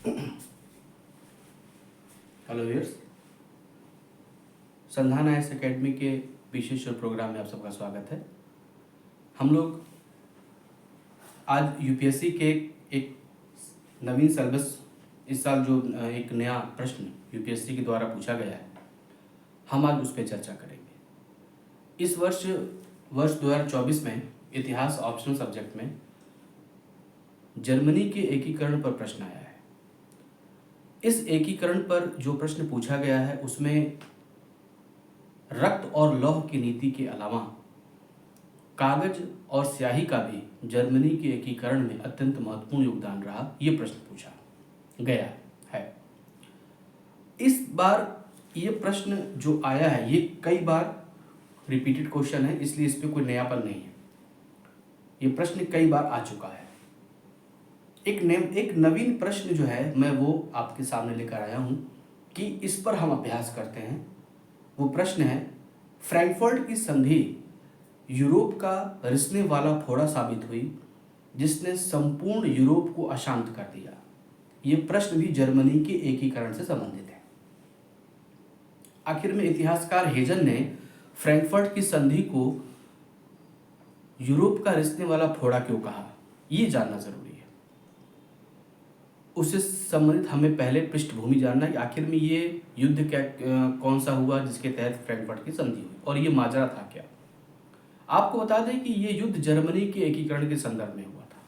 Hello viewers, संधान IAS academy के विशेष programme में आप सबका स्वागत है। हम लोग आज यूपीएससी के एक नवीन सिलेबस, इस साल जो एक नया प्रश्न यूपीएससी के द्वारा पूछा गया है, हम आज उस पर चर्चा करेंगे। इस वर्ष 2024 में इतिहास ऑप्शनल सब्जेक्ट में जर्मनी के एकीकरण पर प्रश्न आया है। इस एकीकरण पर जो प्रश्न पूछा गया है उसमें रक्त और लौह की नीति के अलावा कागज और स्याही का भी जर्मनी के एकीकरण में अत्यंत महत्वपूर्ण योगदान रहा, ये प्रश्न पूछा गया है। इस बार ये प्रश्न जो आया है ये कई बार रिपीटेड क्वेश्चन है, इसलिए इस पर कोई नयापन नहीं है। ये प्रश्न कई बार आ चुका है। एक नवीन प्रश्न जो है मैं वो आपके सामने लेकर आया हूँ कि इस पर हम अभ्यास करते हैं। वो प्रश्न है, फ्रैंकफर्ट की संधि यूरोप का रिसने वाला फोड़ा साबित हुई जिसने संपूर्ण यूरोप को अशांत कर दिया। ये प्रश्न भी जर्मनी के एकीकरण से संबंधित है। आखिर में इतिहासकार हेजन ने फ्रैंकफर्ट की संधि को यूरोप का रिसने वाला फोड़ा क्यों कहा, ये जानना जरूरी है। उससे संबंधित हमें पहले पृष्ठभूमि जानना कि आखिर में ये युद्ध क्या कौन सा हुआ जिसके तहत फ्रैंकफर्ट की संधि हुई और ये माजरा था क्या। आपको बता दें कि ये युद्ध जर्मनी के एकीकरण के संदर्भ में हुआ था।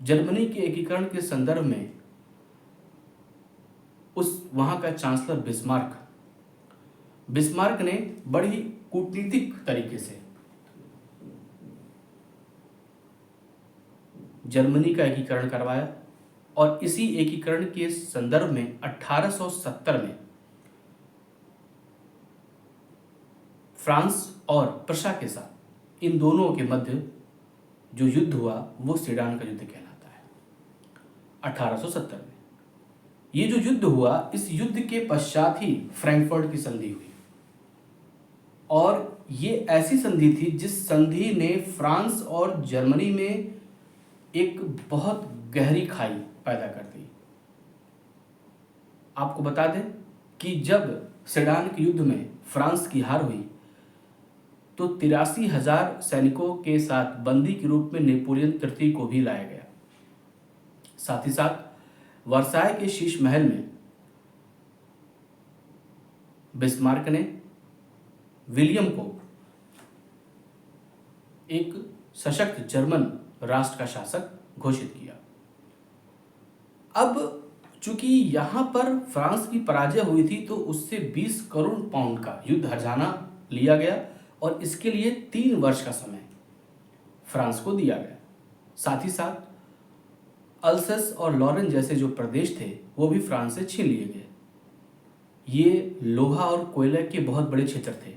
जर्मनी के एकीकरण के संदर्भ में वहां का चांसलर बिस्मार्क ने बड़ी कूटनीतिक तरीके से जर्मनी का एकीकरण करवाया और इसी एकीकरण के संदर्भ में 1870 में फ्रांस और प्रशा के साथ इन दोनों के मध्य जो युद्ध हुआ वो सेडान का युद्ध कहलाता है। 1870 में ये जो युद्ध हुआ, इस युद्ध के पश्चात ही फ्रैंकफर्ट की संधि हुई और ये ऐसी संधि थी जिस संधि ने फ्रांस और जर्मनी में एक बहुत गहरी खाई पैदा कर दी। आपको बता दें कि जब सेडान के युद्ध में फ्रांस की हार हुई तो 83,000 सैनिकों के साथ बंदी के रूप में नेपोलियन तृतीय को भी लाया गया। साथ ही साथ वर्साय के शीश महल में बिस्मार्क ने विलियम को एक सशक्त जर्मन राष्ट्र का शासक घोषित किया। अब चूंकि यहां पर फ्रांस की पराजय हुई थी तो उससे 20 करोड़ पाउंड का युद्ध हर्जाना लिया गया और इसके लिए 3 वर्ष का समय फ्रांस को दिया गया। साथ ही साथ अल्सस और लॉरेन जैसे जो प्रदेश थे वो भी फ्रांस से छीन लिए गए। ये लोहा और कोयले के बहुत बड़े क्षेत्र थे।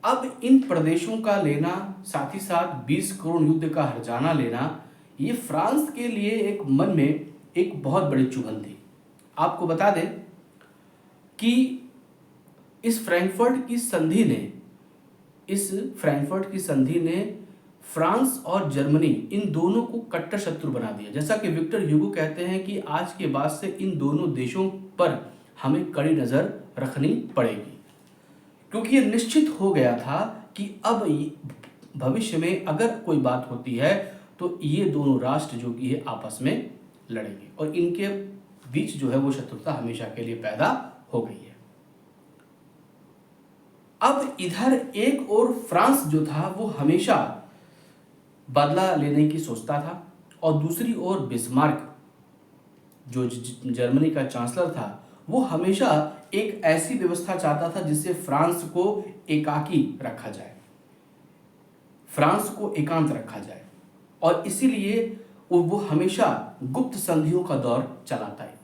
अब इन प्रदेशों का लेना, साथ ही साथ 20 करोड़ युद्ध का हर्जाना लेना, ये फ्रांस के लिए एक मन में एक बहुत बड़ी चुभन थी। आपको बता दें कि इस फ्रैंकफर्ट की संधि ने फ्रांस और जर्मनी इन दोनों को कट्टर शत्रु बना दिया। जैसा कि विक्टर ह्यूगो कहते हैं कि आज के बाद से इन दोनों देशों पर हमें कड़ी नजर रखनी पड़ेगी, क्योंकि ये निश्चित हो गया था कि अब भविष्य में अगर कोई बात होती है तो ये दोनों राष्ट्र जो कि है आपस में लड़ेंगे और इनके बीच जो है वो शत्रुता हमेशा के लिए पैदा हो गई है। अब इधर एक और फ्रांस जो था वो हमेशा बदला लेने की सोचता था और दूसरी ओर बिस्मार्क जो जर्मनी का चांसलर था वो हमेशा एक ऐसी व्यवस्था चाहता था जिससे फ्रांस को एकाकी रखा जाए, फ्रांस को एकांत रखा जाए और इसीलिए वो हमेशा गुप्त संधियों का दौर चलाता है।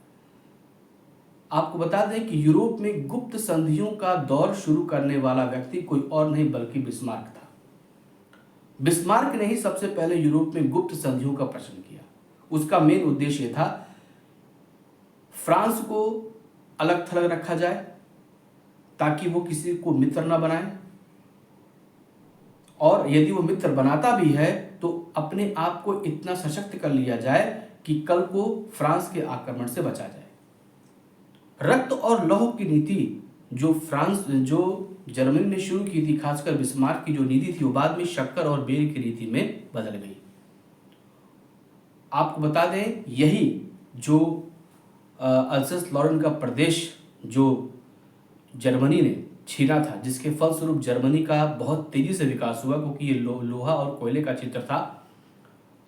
आपको बता दें कि यूरोप में गुप्त संधियों का दौर शुरू करने वाला व्यक्ति कोई और नहीं बल्कि बिस्मार्क था। बिस्मार्क ने ही सबसे पहले यूरोप में गुप्त संधियों का प्रश्न किया। उसका मेन उद्देश्य था फ्रांस को अलग थलग रखा जाए ताकि वो किसी को मित्र न बनाए और यदि वो मित्र बनाता भी है तो अपने आप को इतना सशक्त कर लिया जाए कि कल को फ्रांस के आक्रमण से बचा जाए। रक्त और लौह की नीति जो जर्मनी ने शुरू की थी, खासकर बिस्मार्क की जो नीति थी, वो बाद में शक्कर और बेर की नीति में बदल गई। आपको बता दें, यही जो अल्सस लॉरेन का प्रदेश जो जर्मनी ने छीना था, जिसके फलस्वरूप जर्मनी का बहुत तेजी से विकास हुआ, क्योंकि ये लोहा और कोयले का क्षेत्र था।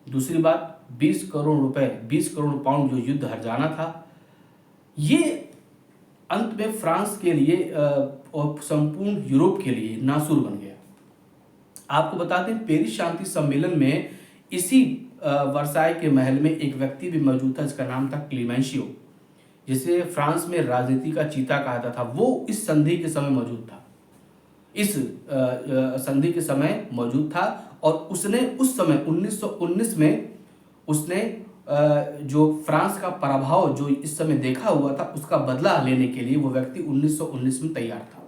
दूसरी बात, 20 करोड़ रुपए, 20 करोड़ पाउंड जो युद्ध हर्जाना था, ये अंत में फ्रांस के लिए और संपूर्ण यूरोप के लिए नासूर बन गया। आपको बता दें, पेरिस शांति सम्मेलन में इसी वर्साय के महल में एक व्यक्ति भी मौजूद था, जिसका नाम था क्लीमेंशियो, जिसे फ्रांस में राजनीति का चीता कहा जाता था। वो इस संधि के समय मौजूद था, इस संधि के समय मौजूद था, और उसने उस समय 1919 में उसने जो फ्रांस का पराभव जो इस समय देखा हुआ था, उसका बदला लेने के लिए वो व्यक्ति 1919 में तैयार था।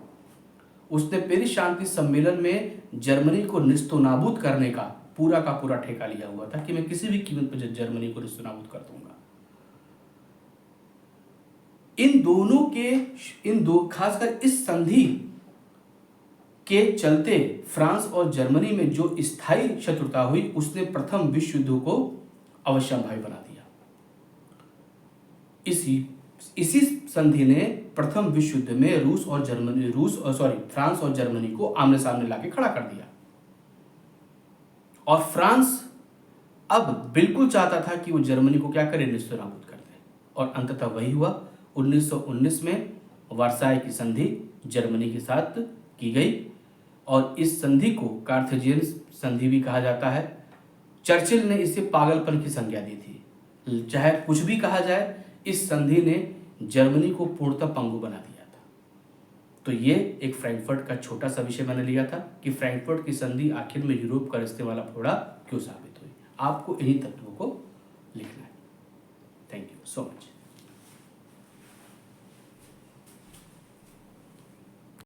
उसने पेरिस शांति सम्मेलन में जर्मनी को निस्तनाबूद करने का पूरा ठेका लिया हुआ था कि मैं किसी भी कीमत पर जर्मनी को निस्तनाबूद कर दूंगा। खासकर इस संधि के चलते फ्रांस और जर्मनी में जो स्थायी शत्रुता हुई, उसने प्रथम विश्व युद्ध को अवश्यंभावी बना दिया। इसी संधि ने प्रथम विश्व युद्ध में फ्रांस और जर्मनी को आमने सामने लाके खड़ा कर दिया। और फ्रांस अब बिल्कुल चाहता था कि वो जर्मनी को क्या करे, निस्तनाबूद कर दे, और अंततः वही हुआ। 1919 में वर्साय की संधि जर्मनी के साथ की गई, और इस संधि को कार्थेजियन संधि भी कहा जाता है। चर्चिल ने इसे पागलपन की संज्ञा दी थी। चाहे कुछ भी कहा जाए, इस संधि ने जर्मनी को पूर्णतः पंगु बना दिया था। तो ये एक फ्रैंकफर्ट का छोटा सा विषय मैंने लिया था कि फ्रैंकफर्ट की संधि आखिर में यूरोप का रिश्ते वाला फोड़ा क्यों साबित हुई। आपको इन्हीं तत्वों को लिखना है। Thank you so much.